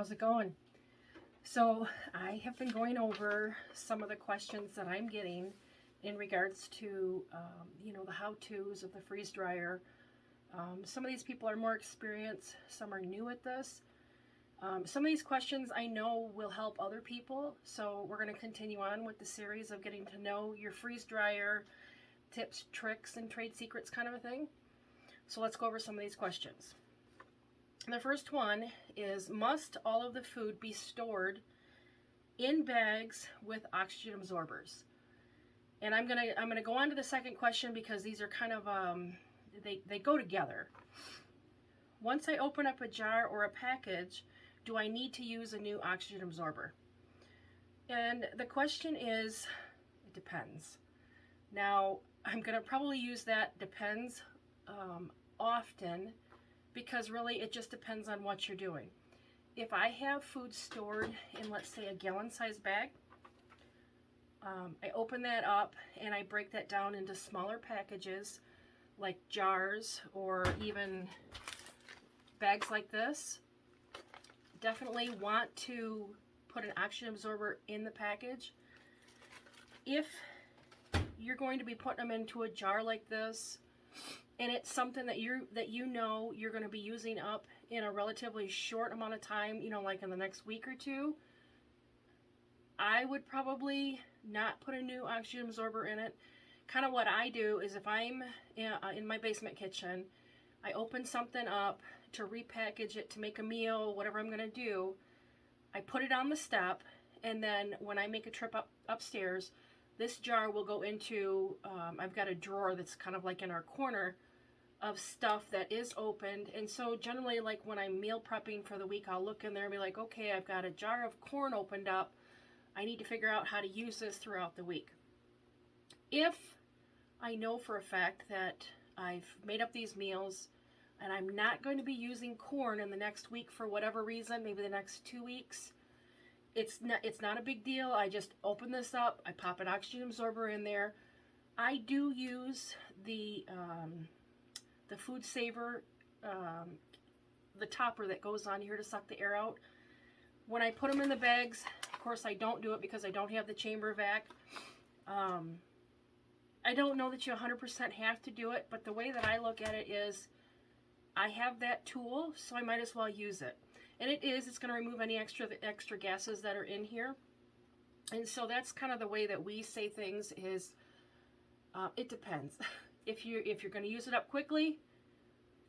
how's it going? So I have been going over some of the questions that I'm getting in regards to, the how-tos of the freeze dryer. Some of these people are more experienced, some are new at this. Some of these questions I know will help other people, so we're going to continue on with the series of getting to know your freeze dryer tips, tricks, and trade secrets kind of a thing. So let's go over some of these questions. The first one is, must all of the food be stored in bags with oxygen absorbers? And I'm gonna go on to the second question because these are kind of they go together. Once I open up a jar or a package, do I need to use a new oxygen absorber? And the question is, it depends. Now, I'm gonna probably use that depends often, because really it just depends on what you're doing. If I have food stored in, let's say, a gallon-sized bag, I open that up and I break that down into smaller packages like jars or even bags like this. Definitely want to put an oxygen absorber in the package. If you're going to be putting them into a jar like this, and it's something that you know you're going to be using up in a relatively short amount of time, like in the next week or two, I would probably not put a new oxygen absorber in it. Kind of what I do is, if I'm in my basement kitchen, I open something up to repackage it, to make a meal, whatever I'm going to do, I put it on the step, and then when I make a trip upstairs, this jar will go into, I've got a drawer that's kind of like in our corner of stuff that is opened. And so generally, like when I'm meal prepping for the week, I'll look in there and be like, okay, I've got a jar of corn opened up. I need to figure out how to use this throughout the week. If I know for a fact that I've made up these meals and I'm not going to be using corn in the next week for whatever reason, maybe the next 2 weeks, it's not a big deal. I just open this up, I pop an oxygen absorber in there. I do use the Food Saver, the topper that goes on here to suck the air out. When I put them in the bags, of course I don't do it because I don't have the chamber vac. I don't know that you 100% have to do it, but the way that I look at it is, I have that tool, so I might as well use it. And it's going to remove any extra gases that are in here. And so that's kind of the way that we say things is, it depends. If you're going to use it up quickly,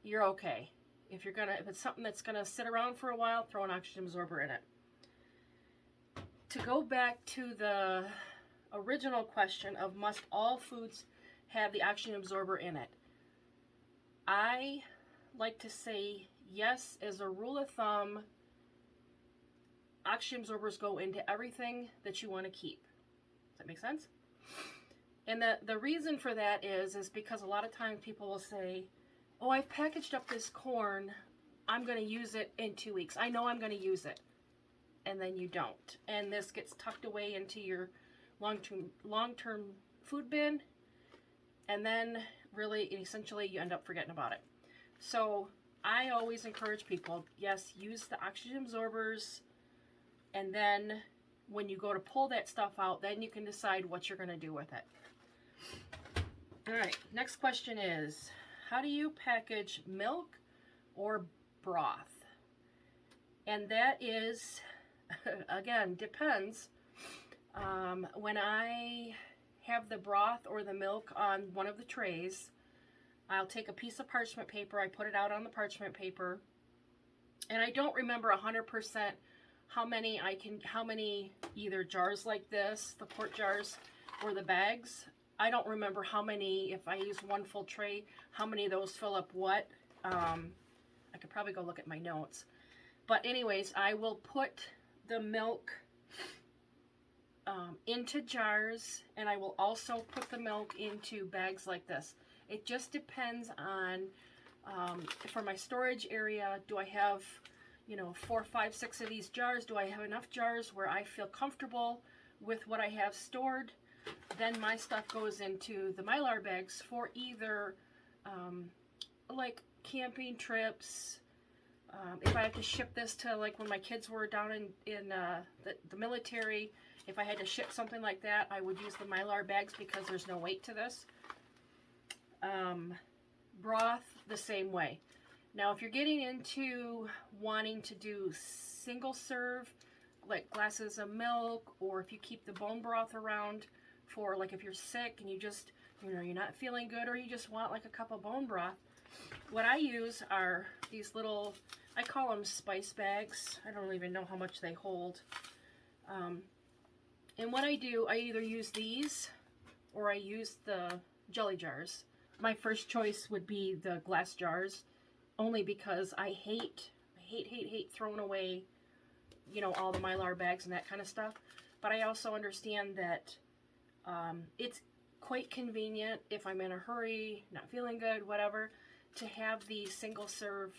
you're okay. If it's something that's going to sit around for a while, throw an oxygen absorber in it. To go back to the original question of, must all foods have the oxygen absorber in it? I like to say yes. As a rule of thumb, oxygen absorbers go into everything that you want to keep. Does that make sense? And the reason for that is because a lot of times people will say, oh, I've packaged up this corn, I'm going to use it in 2 weeks. I know I'm going to use it. And then you don't. And this gets tucked away into your long-term food bin. And then really, essentially, you end up forgetting about it. So I always encourage people, yes, use the oxygen absorbers. And then when you go to pull that stuff out, then you can decide what you're going to do with it. All right, next question is, how do you package milk or broth? And that is, again, depends. When I have the broth or the milk on one of the trays, I'll take a piece of parchment paper, I put it out on the parchment paper, and I don't remember 100% how many either jars like this, the quart jars, or the bags. I don't remember how many, if I use one full tray, how many of those fill up what. I could probably go look at my notes. But anyways, I will put the milk into jars, and I will also put the milk into bags like this. It just depends on, for my storage area, do I have, 4, 5, 6 of these jars? Do I have enough jars where I feel comfortable with what I have stored? Then my stuff goes into the Mylar bags for either like camping trips, If I have to ship this to, like when my kids were down in the military, if I had to ship something like that, I would use the Mylar bags because there's no weight to this. Broth, the same way. Now, if you're getting into wanting to do single serve, like glasses of milk, or if you keep the bone broth around for, like, if you're sick and you just, you know, you're not feeling good, or you just want like a cup of bone broth, what I use are these little, I call them spice bags. I don't even know how much they hold. And what I do, I either use these or I use the jelly jars. My first choice would be the glass jars, only because I hate throwing away, you know, all the Mylar bags and that kind of stuff. But I also understand that it's quite convenient if I'm in a hurry, not feeling good, whatever, to have these single serve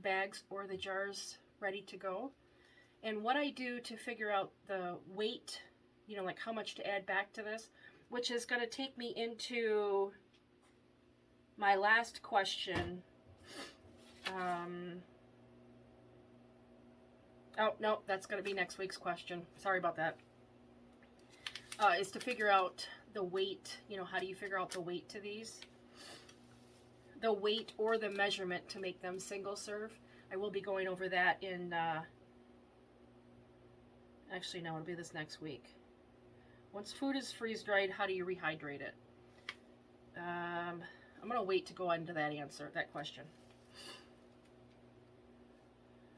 bags or the jars ready to go. And what I do to figure out the weight, you know, like how much to add back to this, which is going to take me into my last question. Oh, no, that's going to be next week's question. Sorry about that. Is to figure out the weight, you know, how do you figure out the weight to these? The weight or the measurement to make them single serve. I will be going over that in, actually no, it'll be this next week. Once food is freeze dried, how do you rehydrate it? I'm going to wait to go into that question.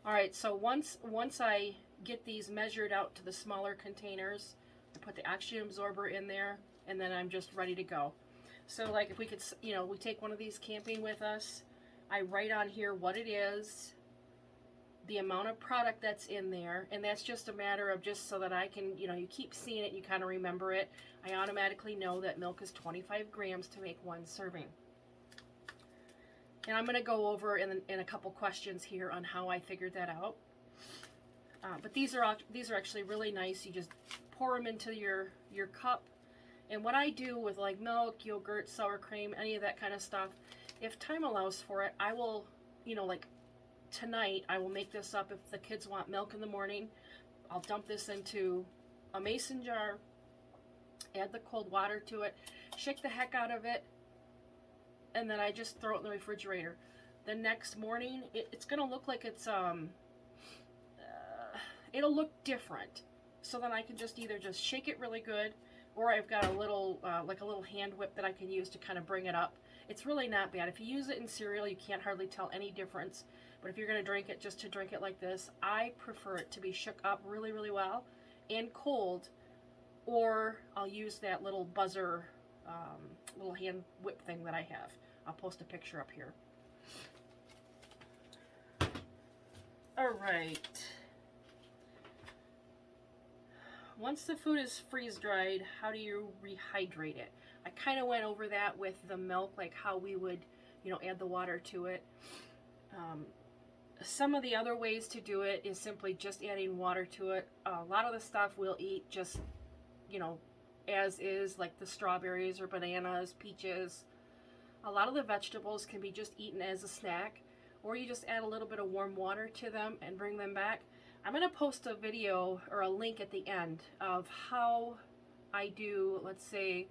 Alright, so once I get these measured out to the smaller containers, I put the oxygen absorber in there, and then I'm just ready to go. So like if we could, you know, we take one of these camping with us, I write on here what it is, the amount of product that's in there, and that's just a matter of just so that I can, you know, you keep seeing it, you kind of remember it. I automatically know that milk is 25 grams to make one serving. And I'm going to go over in a couple questions here on how I figured that out. But these are actually really nice. You just pour them into your cup. And what I do with like milk, yogurt, sour cream, any of that kind of stuff, if time allows for it, I will, you know, like tonight, I will make this up. If the kids want milk in the morning, I'll dump this into a mason jar, add the cold water to it, shake the heck out of it, and then I just throw it in the refrigerator. The next morning, it's going to look like it's, it'll look different. So then I can just either just shake it really good, or I've got a little, like a little hand whip that I can use to kind of bring it up. It's really not bad. If you use it in cereal, you can't hardly tell any difference. But if you're going to drink it, just to drink it like this, I prefer it to be shook up really, really well and cold, or I'll use that little buzzer, little hand whip thing that I have. I'll post a picture up here. All right. Once the food is freeze dried, how do you rehydrate it? I kind of went over that with the milk, like how we would, you know, add the water to it. Some of the other ways to do it is simply just adding water to it. A lot of the stuff we'll eat just, you know, as is, like the strawberries or bananas, peaches. A lot of the vegetables can be just eaten as a snack, or you just add a little bit of warm water to them and bring them back. I'm going to post a video or a link at the end of how I do, let's say,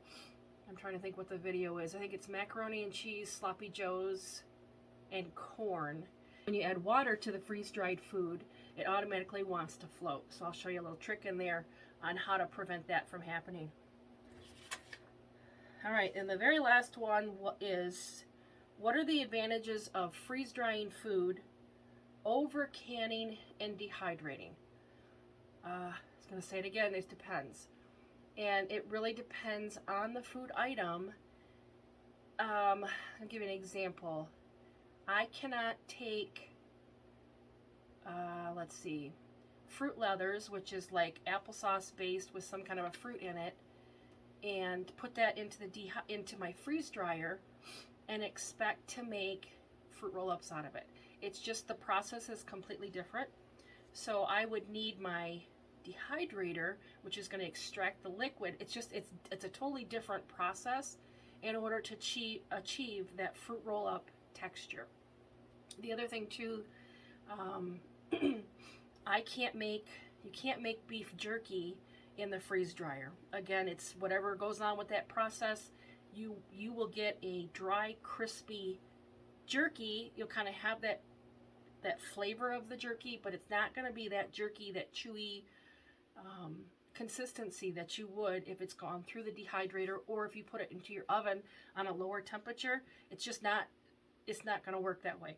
I'm trying to think what the video is. I think it's macaroni and cheese, sloppy joes, and corn. When you add water to the freeze-dried food, it automatically wants to float. So I'll show you a little trick in there on how to prevent that from happening. All right, and the very last one is, what are the advantages of freeze-drying food over canning and dehydrating? I was going to say it again, it depends. And it really depends on the food item. I'll give you an example. I cannot take, let's see, fruit leathers, which is like applesauce based with some kind of a fruit in it, and put that into my freeze dryer and expect to make fruit roll-ups out of it. It's just the process is completely different. So I would need my dehydrator, which is going to extract the liquid. It's a totally different process in order to achieve that fruit roll-up texture. The other thing too Um, you can't make beef jerky in the freeze dryer. Again, it's whatever goes on with that process. You will get a dry, crispy jerky. You'll kind of have that flavor of the jerky, but it's not going to be that jerky, that chewy consistency that you would if it's gone through the dehydrator, or if you put it into your oven on a lower temperature. It's just not, it's not going to work that way.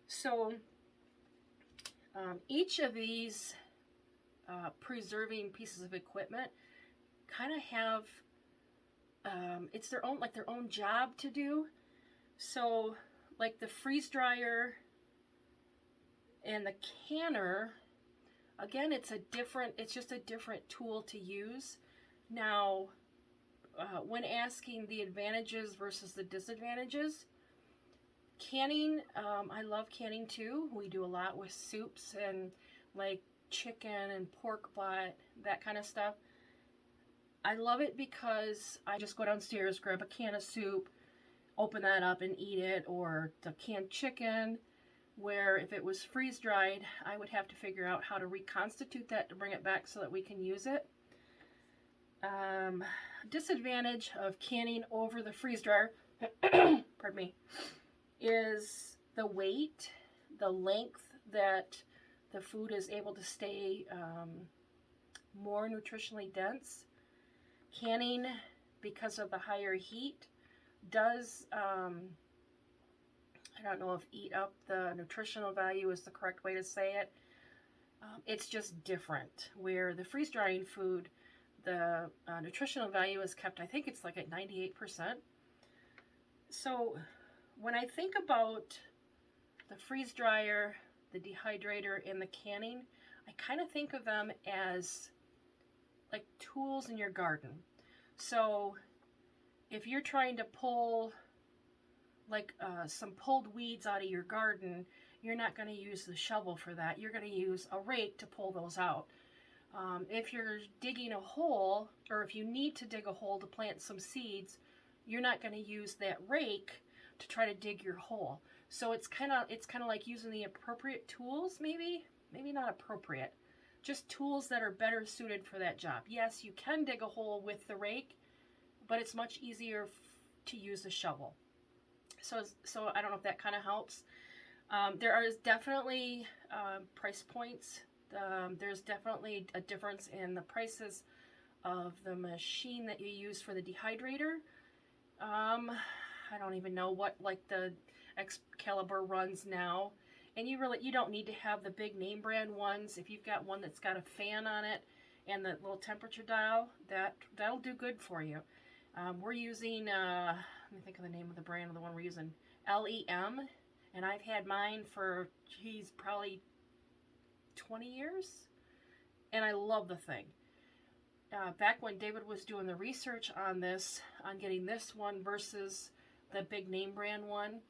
So each of these preserving pieces of equipment kind of have it's their own, like their own job to do. So like the freeze dryer and the canner, again, it's just a different tool to use. Now, when asking the advantages versus the disadvantages, canning, I love canning too. We do a lot with soups and like chicken and pork butt, that kind of stuff. I love it because I just go downstairs, grab a can of soup, open that up and eat it, or the canned chicken, where if it was freeze dried, I would have to figure out how to reconstitute that to bring it back so that we can use it. Disadvantage of canning over the freeze dryer, pardon me, is the weight, the length that the food is able to stay more nutritionally dense. Canning, because of the higher heat, does, I don't know if eat up the nutritional value is the correct way to say it. It's just different. Where the freeze drying food, the nutritional value is kept, I think it's like at 98%. So when I think about the freeze dryer, the dehydrator, and the canning, I kind of think of them as like tools in your garden. So if you're trying to pull like some pulled weeds out of your garden, you're not going to use the shovel for that. You're going to use a rake to pull those out. If you're digging a hole, or if you need to dig a hole to plant some seeds, you're not going to use that rake to try to dig your hole. So it's kind of like using the appropriate tools, maybe not appropriate, just tools that are better suited for that job. Yes, you can dig a hole with the rake, but it's much easier to use a shovel. So I don't know if that kind of helps. There is definitely price points. There's definitely a difference in the prices of the machine that you use for the dehydrator. I don't even know what like the Excalibur runs now. And you don't need to have the big name brand ones. If you've got one that's got a fan on it and the little temperature dial, that'll do good for you. We're using, let me think of the name of the brand of the one we're using, LEM, and I've had mine for, geez, probably 20 years, and I love the thing. Back when David was doing the research on this, on getting this one versus the big name brand one,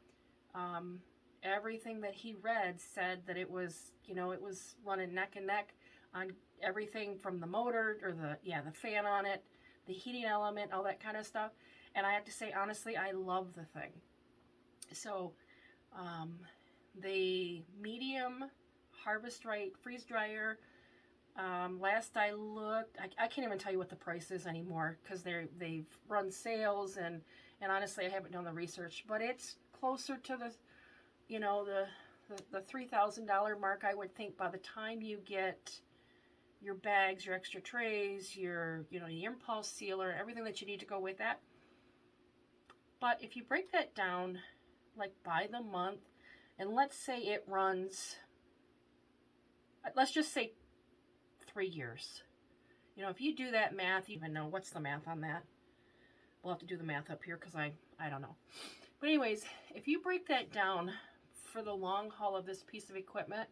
everything that he read said that it was, it was running neck and neck on everything from the motor, or the fan on it, the heating element, all that kind of stuff. And I have to say, honestly, I love the thing. So, the medium Harvest Right freeze dryer, last I looked, I can't even tell you what the price is anymore, because they've run sales, and honestly, I haven't done the research, but it's closer to the $3,000 mark, I would think, by the time you get your bags, your extra trays, your the impulse sealer, everything that you need to go with that. But if you break that down, like by the month, and let's say it runs, let's just say 3 years. If you do that math, you even know what's the math on that. We'll have to do the math up here because I don't know. But anyways, if you break that down for the long haul of this piece of equipment,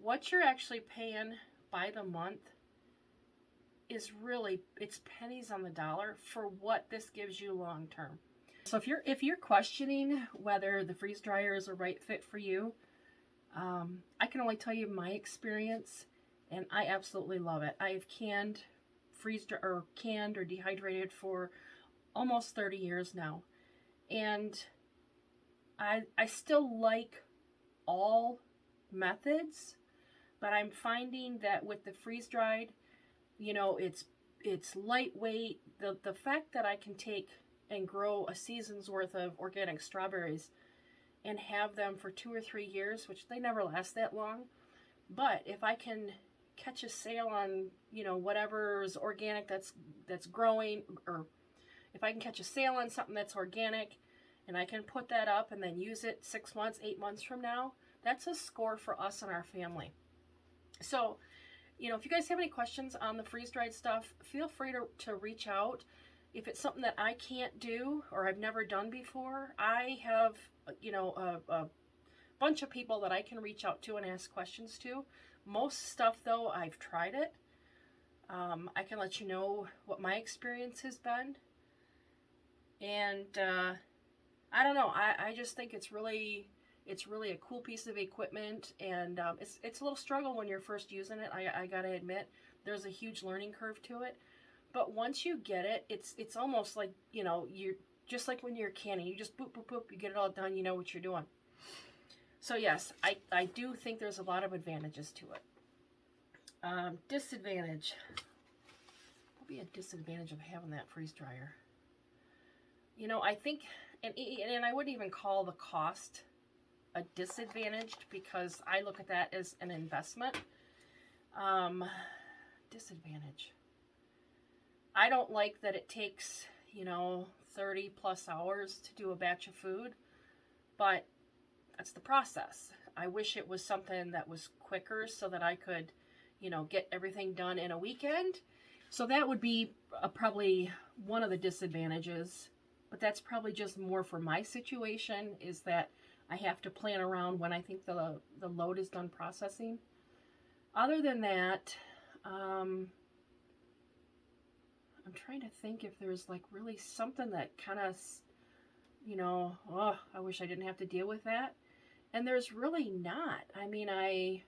what you're actually paying by the month is really, it's pennies on the dollar for what this gives you long term. So if you're questioning whether the freeze dryer is a right fit for you, I can only tell you my experience, and I absolutely love it. I've canned or dehydrated for almost 30 years now, and I still like all methods, but I'm finding that with the freeze-dried, you know, it's lightweight. The fact that I can take and grow a season's worth of organic strawberries and have them for 2 or 3 years, which they never last that long, but if I can catch a sale on, you know, whatever is organic that's growing, or if I can catch a sale on something that's organic and I can put that up and then use it 6 months, 8 months from now, that's a score for us and our family. So, you know, if you guys have any questions on the freeze-dried stuff, feel free to reach out. If it's something that I can't do or I've never done before, I have, you know, a bunch of people that I can reach out to and ask questions to. Most stuff, though, I've tried it. I can let you know what my experience has been. And I don't know. I just think it's really a cool piece of equipment, and it's a little struggle when you're first using it. I gotta admit, there's a huge learning curve to it. But once you get it, it's almost like, you know, you're just like when you're canning. You just boop, boop, boop, you get it all done, you know what you're doing. So yes, I do think there's a lot of advantages to it. Disadvantage. What would be a disadvantage of having that freeze dryer? You know, I think, and I wouldn't even call the cost a disadvantage, because I look at that as an investment. Disadvantage. I don't like that it takes, you know, 30 plus hours to do a batch of food, but that's the process. I wish it was something that was quicker so that I could, you know, get everything done in a weekend. So that would be probably one of the disadvantages, but that's probably just more for my situation, is that I have to plan around when I think the load is done processing. Other than that, I'm trying to think if there's like really something that kind of, you know, oh, I wish I didn't have to deal with that. And there's really not. I mean, I've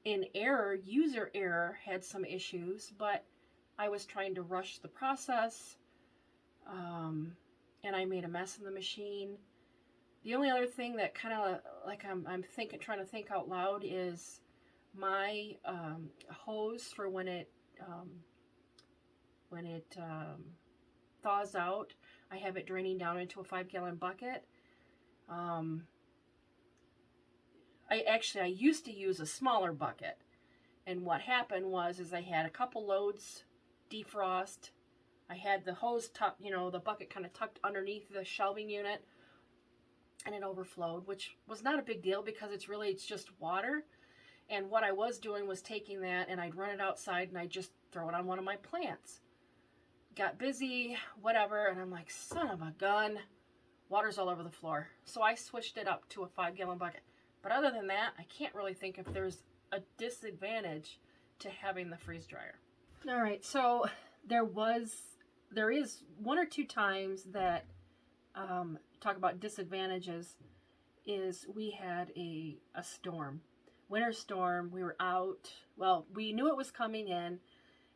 in error, user error, had some issues, but I was trying to rush the process, and I made a mess in the machine. The only other thing that kind of like I'm trying to think out loud is my hose for when it thaws out. I have it draining down into a 5-gallon bucket. I used to use a smaller bucket, and what happened was I had a couple loads defrost. I had the hose tucked, you know, the bucket kind of tucked underneath the shelving unit, and it overflowed, which was not a big deal because it's just water. And what I was doing was taking that and I'd run it outside and I'd just throw it on one of my plants. Got busy, whatever, and I'm like, son of a gun, water's all over the floor. So I switched it up to a 5-gallon bucket. But other than that, I can't really think if there's a disadvantage to having the freeze dryer. All right, so there is 1 or 2 times that talk about disadvantages. Is we had a storm, winter storm. We were out. Well, we knew it was coming in,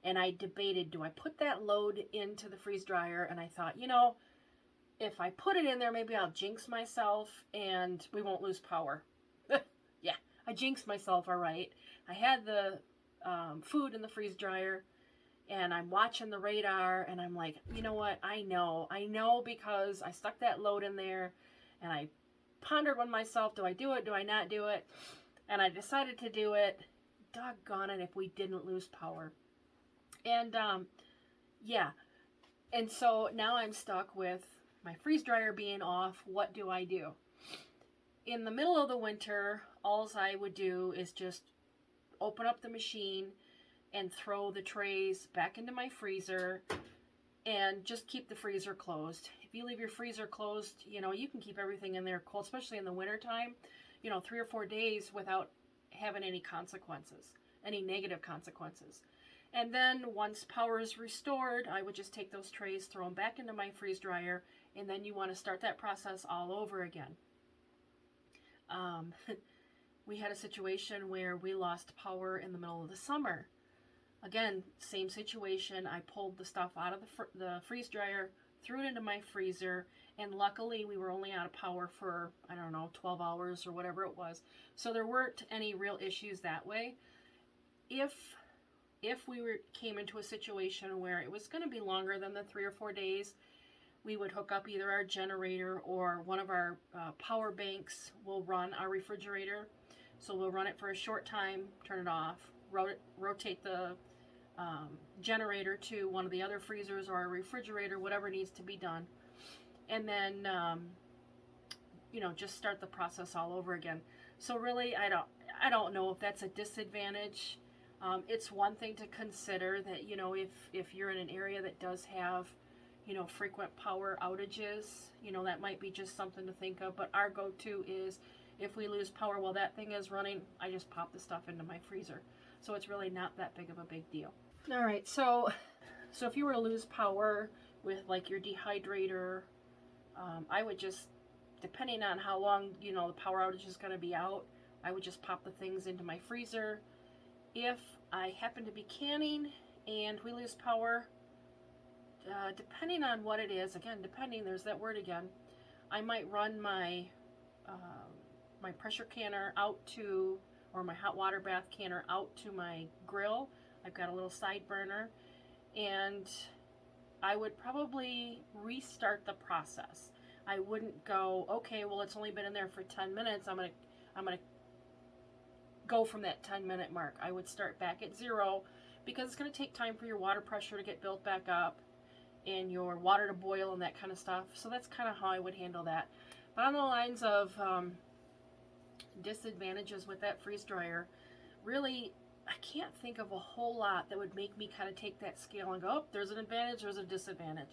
and I debated, do I put that load into the freeze dryer? And I thought, you know, if I put it in there, maybe I'll jinx myself and we won't lose power. Yeah, I jinxed myself, all right. I had the food in the freeze dryer, and I'm watching the radar, and I'm like, you know what? I know because I stuck that load in there, and I pondered with myself, do I do it? Do I not do it? And I decided to do it. Doggone it if we didn't lose power. And, yeah. And so now I'm stuck with my freeze dryer being off. What do I do? In the middle of the winter, all I would do is just open up the machine and throw the trays back into my freezer and just keep the freezer closed. If you leave your freezer closed, you know, you can keep everything in there cold, especially in the winter time, you know, 3 or 4 days without having any consequences, any negative consequences. And then once power is restored, I would just take those trays, throw them back into my freeze dryer, and then you want to start that process all over again. We had a situation where we lost power in the middle of the summer. Again, same situation. I pulled the stuff out of the freeze dryer, threw it into my freezer, And luckily we were only out of power for, I don't know, 12 hours or whatever it was. So there weren't any real issues that way. If we came into a situation where it was going to be longer than the 3 or 4 days, we would hook up either our generator or one of our power banks will run our refrigerator. So we'll run it for a short time, turn it off, rotate the generator to one of the other freezers or our refrigerator, whatever needs to be done. And then, you know, just start the process all over again. So really, I don't know if that's a disadvantage. It's one thing to consider that, you know, if you're in an area that does have, you know, frequent power outages, you know, that might be just something to think of. But our go-to is, if we lose power while that thing is running, I just pop the stuff into my freezer. So it's really not that big of a big deal. All right, so if you were to lose power with like your dehydrator, I would just, depending on how long, you know, the power outage is going to be out, I would just pop the things into my freezer. If I happen to be canning and we lose power, depending on what it is, again, depending, there's that word again, I might run my my pressure canner out to, or my hot water bath canner out to my grill. I've got a little side burner, and I would probably restart the process. I wouldn't go, okay, well, it's only been in there for 10 minutes. I'm gonna go from that 10-minute mark. I would start back at 0, because it's gonna take time for your water pressure to get built back up and your water to boil and that kind of stuff. So that's kind of how I would handle that. But on the lines of disadvantages with that freeze dryer, really, I can't think of a whole lot that would make me kind of take that scale and go, oh, there's an advantage, there's a disadvantage.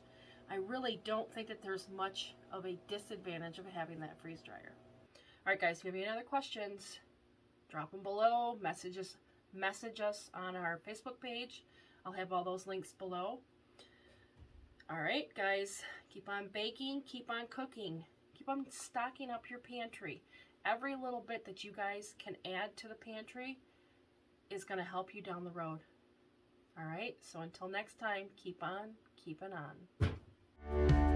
I really don't think that there's much of a disadvantage of having that freeze dryer. All right, guys, if you have any other questions, drop them below, message us on our Facebook page. I'll have all those links below. All right, guys, keep on baking, keep on cooking, keep on stocking up your pantry. Every little bit that you guys can add to the pantry is going to help you down the road. All right, so until next time, keep on keeping on.